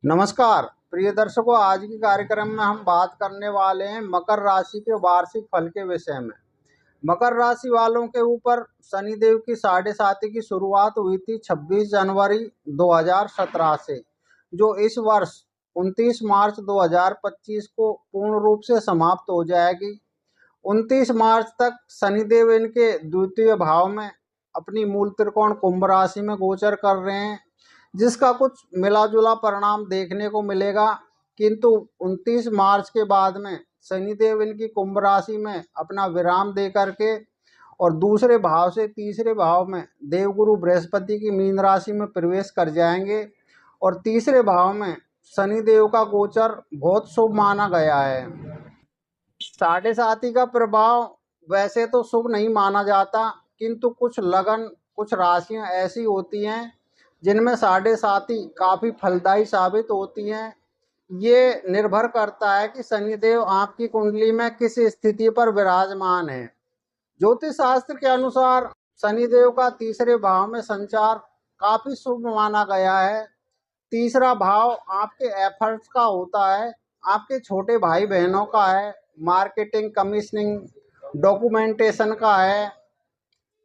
नमस्कार प्रिय दर्शकों, आज के कार्यक्रम में हम बात करने वाले हैं मकर राशि के वार्षिक फल के विषय में। मकर राशि वालों के ऊपर शनिदेव की साढ़े साती की शुरुआत हुई थी 26 जनवरी 2017 से, जो इस वर्ष 29 मार्च 2025 को पूर्ण रूप से समाप्त हो जाएगी। 29 मार्च तक शनिदेव इनके द्वितीय भाव में अपनी मूल त्रिकोण कुंभ राशि में गोचर कर रहे हैं, जिसका कुछ मिला जुला परिणाम देखने को मिलेगा। किंतु 29 मार्च के बाद में शनिदेव इनकी कुंभ राशि में अपना विराम दे करके और दूसरे भाव से तीसरे भाव में देवगुरु बृहस्पति की मीन राशि में प्रवेश कर जाएंगे और तीसरे भाव में शनिदेव का गोचर बहुत शुभ माना गया है। साढ़े साती का प्रभाव वैसे तो शुभ नहीं माना जाता, किंतु कुछ लगन कुछ राशियां ऐसी होती हैं जिनमें साढ़े साती काफ़ी फलदायी साबित होती हैं। ये निर्भर करता है कि शनिदेव आपकी कुंडली में किस स्थिति पर विराजमान है। ज्योतिष शास्त्र के अनुसार शनिदेव का तीसरे भाव में संचार काफ़ी शुभ माना गया है। तीसरा भाव आपके एफर्ट्स का होता है, आपके छोटे भाई बहनों का है, मार्केटिंग, कमीशनिंग, डॉक्यूमेंटेशन का है,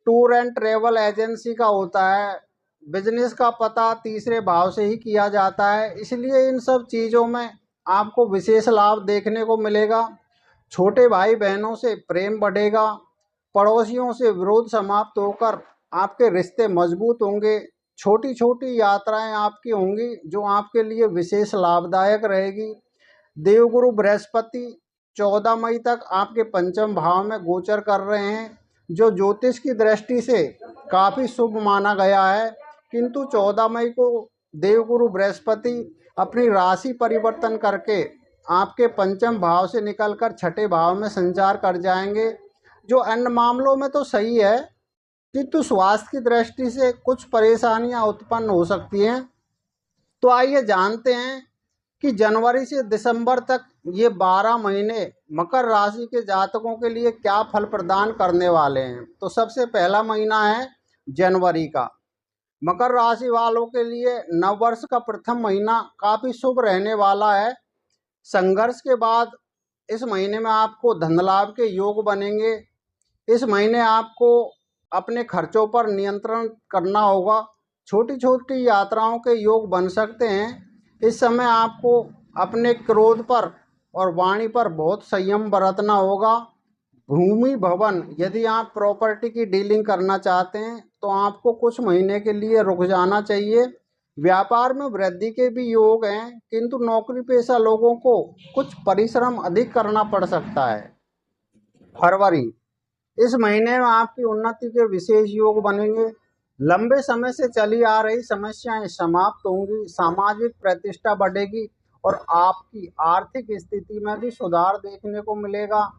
टूर एंड ट्रेवल एजेंसी का होता है। बिजनेस का पता तीसरे भाव से ही किया जाता है, इसलिए इन सब चीज़ों में आपको विशेष लाभ देखने को मिलेगा। छोटे भाई बहनों से प्रेम बढ़ेगा, पड़ोसियों से विरोध समाप्त होकर आपके रिश्ते मजबूत होंगे। छोटी छोटी यात्राएं आपकी होंगी जो आपके लिए विशेष लाभदायक रहेगी। देवगुरु बृहस्पति 14 मई तक आपके पंचम भाव में गोचर कर रहे हैं, जो ज्योतिष की दृष्टि से काफ़ी शुभ माना गया है। किंतु 14 मई को देवगुरु बृहस्पति अपनी राशि परिवर्तन करके आपके पंचम भाव से निकलकर छठे भाव में संचार कर जाएंगे, जो अन्य मामलों में तो सही है, किंतु स्वास्थ्य की दृष्टि से कुछ परेशानियां उत्पन्न हो सकती हैं। तो आइए जानते हैं कि जनवरी से दिसंबर तक ये 12 महीने मकर राशि के जातकों के लिए क्या फल प्रदान करने वाले हैं। तो सबसे पहला महीना है जनवरी का। मकर राशि वालों के लिए नववर्ष का प्रथम महीना काफ़ी शुभ रहने वाला है। संघर्ष के बाद इस महीने में आपको धन लाभ के योग बनेंगे। इस महीने आपको अपने खर्चों पर नियंत्रण करना होगा। छोटी छोटी यात्राओं के योग बन सकते हैं। इस समय आपको अपने क्रोध पर और वाणी पर बहुत संयम बरतना होगा। भूमि भवन, यदि आप प्रॉपर्टी की डीलिंग करना चाहते हैं तो आपको कुछ महीने के लिए रुक जाना चाहिए। व्यापार में वृद्धि के भी योग हैं, किंतु नौकरी पेशा लोगों को कुछ परिश्रम अधिक करना पड़ सकता है। फरवरी, इस महीने में आपकी उन्नति के विशेष योग बनेंगे। लंबे समय से चली आ रही समस्याएं समाप्त होंगी, सामाजिक प्रतिष्ठा बढ़ेगी और आपकी आर्थिक स्थिति में भी सुधार देखने को मिलेगा।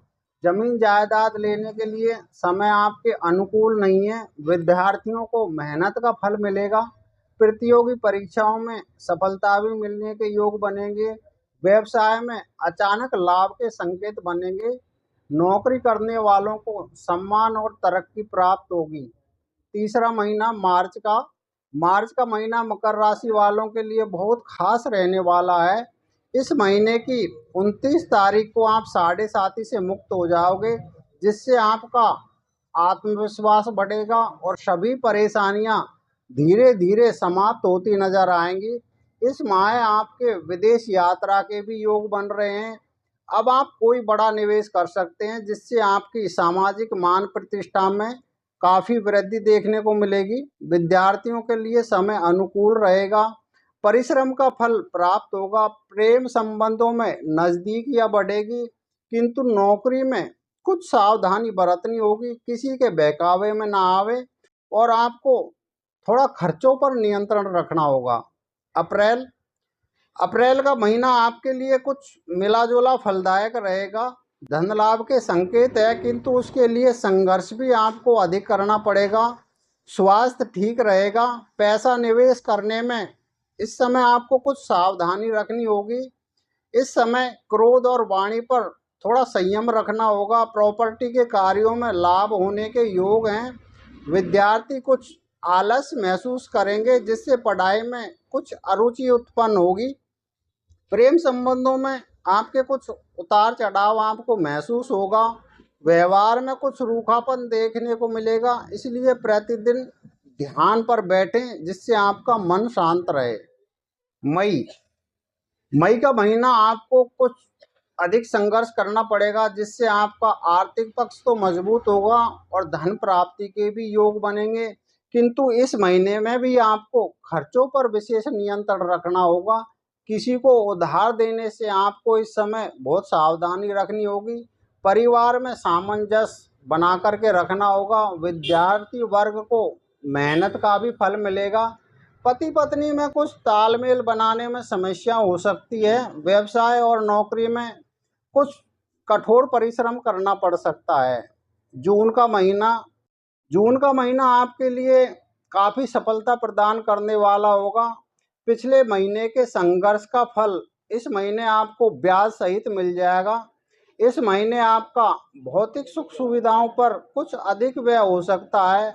जमीन जायदाद लेने के लिए समय आपके अनुकूल नहीं है। विद्यार्थियों को मेहनत का फल मिलेगा। प्रतियोगी परीक्षाओं में सफलता भी मिलने के योग बनेंगे। व्यवसाय में अचानक लाभ के संकेत बनेंगे। नौकरी करने वालों को सम्मान और तरक्की प्राप्त होगी। तीसरा महीना मार्च का महीना मकर राशि वालों के लिए बहुत खास रहने वाला है। इस महीने की 29 तारीख को आप साढ़े साती से मुक्त हो जाओगे, जिससे आपका आत्मविश्वास बढ़ेगा और सभी परेशानियां धीरे धीरे समाप्त होती नजर आएंगी। इस माह आपके विदेश यात्रा के भी योग बन रहे हैं। अब आप कोई बड़ा निवेश कर सकते हैं, जिससे आपकी सामाजिक मान प्रतिष्ठा में काफ़ी वृद्धि देखने को मिलेगी। विद्यार्थियों के लिए समय अनुकूल रहेगा। परिश्रम का फल प्राप्त होगा। प्रेम संबंधों में नज़दीकियाँ बढ़ेगी, किंतु नौकरी में कुछ सावधानी बरतनी होगी। किसी के बहकावे में ना आवे और आपको थोड़ा खर्चों पर नियंत्रण रखना होगा। अप्रैल का महीना आपके लिए कुछ मिला जुला फलदायक रहेगा। धन लाभ के संकेत है, किंतु उसके लिए संघर्ष भी आपको अधिक करना पड़ेगा। स्वास्थ्य ठीक रहेगा। पैसा निवेश करने में इस समय आपको कुछ सावधानी रखनी होगी। इस समय क्रोध और वाणी पर थोड़ा संयम रखना होगा। प्रॉपर्टी के कार्यों में लाभ होने के योग हैं। विद्यार्थी कुछ आलस महसूस करेंगे, जिससे पढ़ाई में कुछ अरुचि उत्पन्न होगी। प्रेम संबंधों में आपके कुछ उतार चढ़ाव आपको महसूस होगा। व्यवहार में कुछ रूखापन देखने को मिलेगा, इसलिए प्रतिदिन ध्यान पर बैठें जिससे आपका मन शांत रहे। मई मई का महीना आपको कुछ अधिक संघर्ष करना पड़ेगा, जिससे आपका आर्थिक पक्ष तो मजबूत होगा और धन प्राप्ति के भी योग बनेंगे, किंतु इस महीने में भी आपको खर्चों पर विशेष नियंत्रण रखना होगा। किसी को उधार देने से आपको इस समय बहुत सावधानी रखनी होगी। परिवार में सामंजस्य बना करके रखना होगा। विद्यार्थी वर्ग को मेहनत का भी फल मिलेगा। पति पत्नी में कुछ तालमेल बनाने में समस्या हो सकती है। व्यवसाय और नौकरी में कुछ कठोर परिश्रम करना पड़ सकता है। जून का महीना जून का महीना आपके लिए काफ़ी सफलता प्रदान करने वाला होगा। पिछले महीने के संघर्ष का फल इस महीने आपको ब्याज सहित मिल जाएगा। इस महीने आपका भौतिक सुख सुविधाओं पर कुछ अधिक व्यय हो सकता है।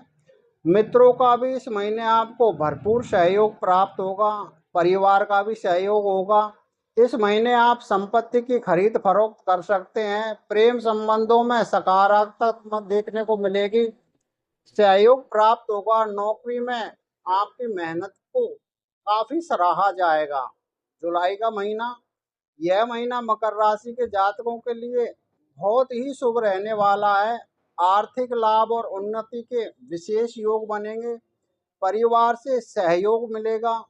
मित्रों का भी इस महीने आपको भरपूर सहयोग प्राप्त होगा। परिवार का भी सहयोग होगा। इस महीने आप संपत्ति की खरीद फरोख्त कर सकते हैं। प्रेम संबंधों में सकारात्मक देखने को मिलेगी। सहयोग प्राप्त होगा। नौकरी में आपकी मेहनत को काफी सराहा जाएगा। जुलाई का महीना, यह महीना मकर राशि के जातकों के लिए बहुत ही शुभ रहने वाला है। आर्थिक लाभ और उन्नति के विशेष योग बनेंगे। परिवार से सहयोग मिलेगा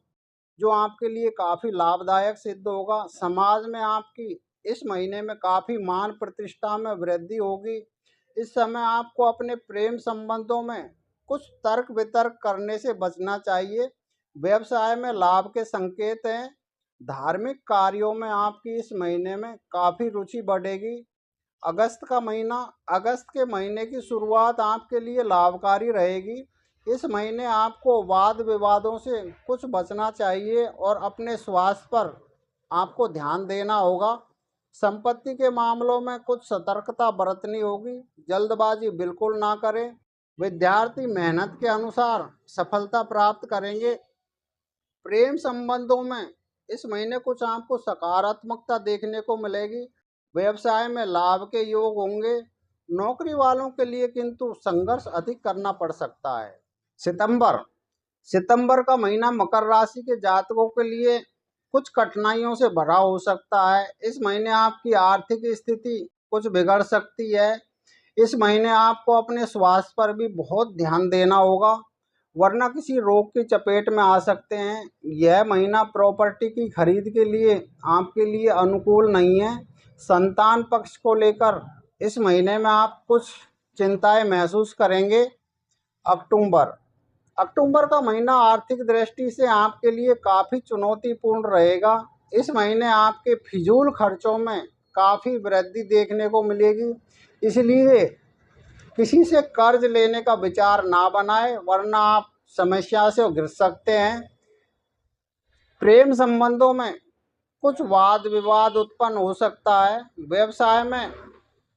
जो आपके लिए काफ़ी लाभदायक सिद्ध होगा। समाज में आपकी इस महीने में काफ़ी मान प्रतिष्ठा में वृद्धि होगी। इस समय आपको अपने प्रेम संबंधों में कुछ तर्क वितर्क करने से बचना चाहिए। व्यवसाय में लाभ के संकेत हैं। धार्मिक कार्यों में आपकी इस महीने में काफ़ी रुचि बढ़ेगी। अगस्त का महीना, अगस्त के महीने की शुरुआत आपके लिए लाभकारी रहेगी। इस महीने आपको वाद विवादों से कुछ बचना चाहिए और अपने स्वास्थ्य पर आपको ध्यान देना होगा। संपत्ति के मामलों में कुछ सतर्कता बरतनी होगी। जल्दबाजी बिल्कुल ना करें। विद्यार्थी मेहनत के अनुसार सफलता प्राप्त करेंगे। प्रेम संबंधों में इस महीने कुछ आपको सकारात्मकता देखने को मिलेगी। व्यवसाय में लाभ के योग होंगे। नौकरी वालों के लिए किंतु संघर्ष अधिक करना पड़ सकता है। सितंबर सितंबर का महीना मकर राशि के जातकों के लिए कुछ कठिनाइयों से भरा हो सकता है। इस महीने आपकी आर्थिक स्थिति कुछ बिगड़ सकती है। इस महीने आपको अपने स्वास्थ्य पर भी बहुत ध्यान देना होगा, वरना किसी रोग की चपेट में आ सकते हैं। यह महीना प्रॉपर्टी की खरीद के लिए आपके लिए अनुकूल नहीं है। संतान पक्ष को लेकर इस महीने में आप कुछ चिंताएं महसूस करेंगे। अक्टूबर अक्टूबर का महीना आर्थिक दृष्टि से आपके लिए काफ़ी चुनौतीपूर्ण रहेगा। इस महीने आपके फिजूल खर्चों में काफ़ी वृद्धि देखने को मिलेगी, इसलिए किसी से कर्ज लेने का विचार ना बनाएं, वरना आप समस्या से घिर सकते हैं। प्रेम संबंधों में कुछ वाद विवाद उत्पन्न हो सकता है। व्यवसाय में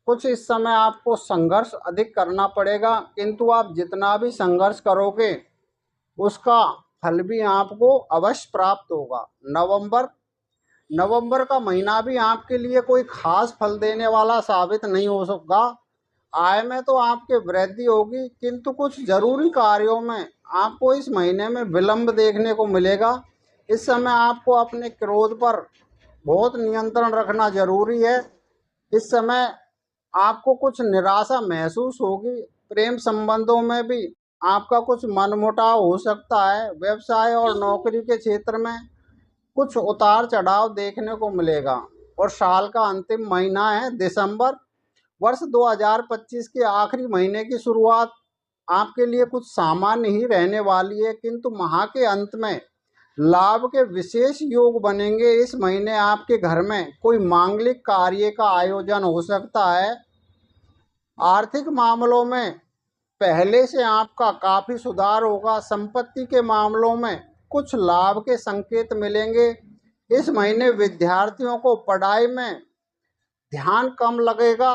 कुछ इस समय आपको संघर्ष अधिक करना पड़ेगा, किंतु आप जितना भी संघर्ष करोगे उसका फल भी आपको अवश्य प्राप्त होगा। नवंबर का महीना भी आपके लिए कोई खास फल देने वाला साबित नहीं हो सकता। आय में तो आपके वृद्धि होगी, किंतु कुछ जरूरी कार्यों में आपको इस महीने में विलंब देखने को मिलेगा। इस समय आपको अपने क्रोध पर बहुत नियंत्रण रखना जरूरी है। इस समय आपको कुछ निराशा महसूस होगी। प्रेम संबंधों में भी आपका कुछ मनमुटाव हो सकता है। व्यवसाय और नौकरी के क्षेत्र में कुछ उतार चढ़ाव देखने को मिलेगा। और साल का अंतिम महीना है दिसंबर। वर्ष 2025 के आखिरी महीने की शुरुआत आपके लिए कुछ सामान्य ही रहने वाली है, किंतु माह के अंत में लाभ के विशेष योग बनेंगे। इस महीने आपके घर में कोई मांगलिक कार्य का आयोजन हो सकता है। आर्थिक मामलों में पहले से आपका काफ़ी सुधार होगा। संपत्ति के मामलों में कुछ लाभ के संकेत मिलेंगे। इस महीने विद्यार्थियों को पढ़ाई में ध्यान कम लगेगा।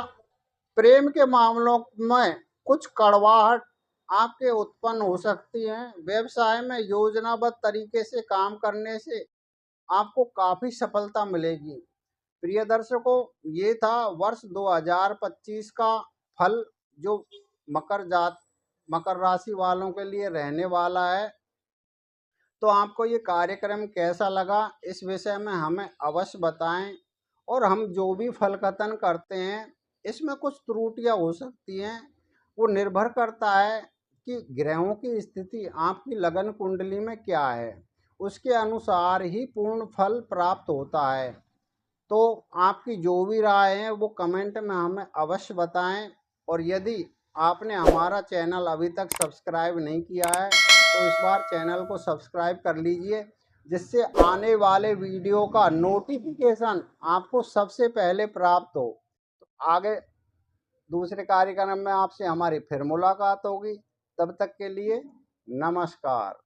प्रेम के मामलों में कुछ कड़वाहट आपके उत्पन्न हो सकती है। व्यवसाय में योजनाबद्ध तरीके से काम करने से आपको काफ़ी सफलता मिलेगी। प्रिय दर्शकों, ये था वर्ष 2025 का फल जो मकर राशि वालों के लिए रहने वाला है। तो आपको ये कार्यक्रम कैसा लगा, इस विषय में हमें अवश्य बताएं। और हम जो भी फल कथन करते हैं, इसमें कुछ त्रुटियां हो सकती हैं, वो निर्भर करता है कि ग्रहों की स्थिति आपकी लगन कुंडली में क्या है, उसके अनुसार ही पूर्ण फल प्राप्त होता है। तो आपकी जो भी राय है वो कमेंट में हमें अवश्य बताएं। और यदि आपने हमारा चैनल अभी तक सब्सक्राइब नहीं किया है तो इस बार चैनल को सब्सक्राइब कर लीजिए, जिससे आने वाले वीडियो का नोटिफिकेशन आपको सबसे पहले प्राप्त हो। तो आगे दूसरे कार्यक्रम में आपसे हमारी फिर मुलाकात होगी। तब तक के लिए नमस्कार।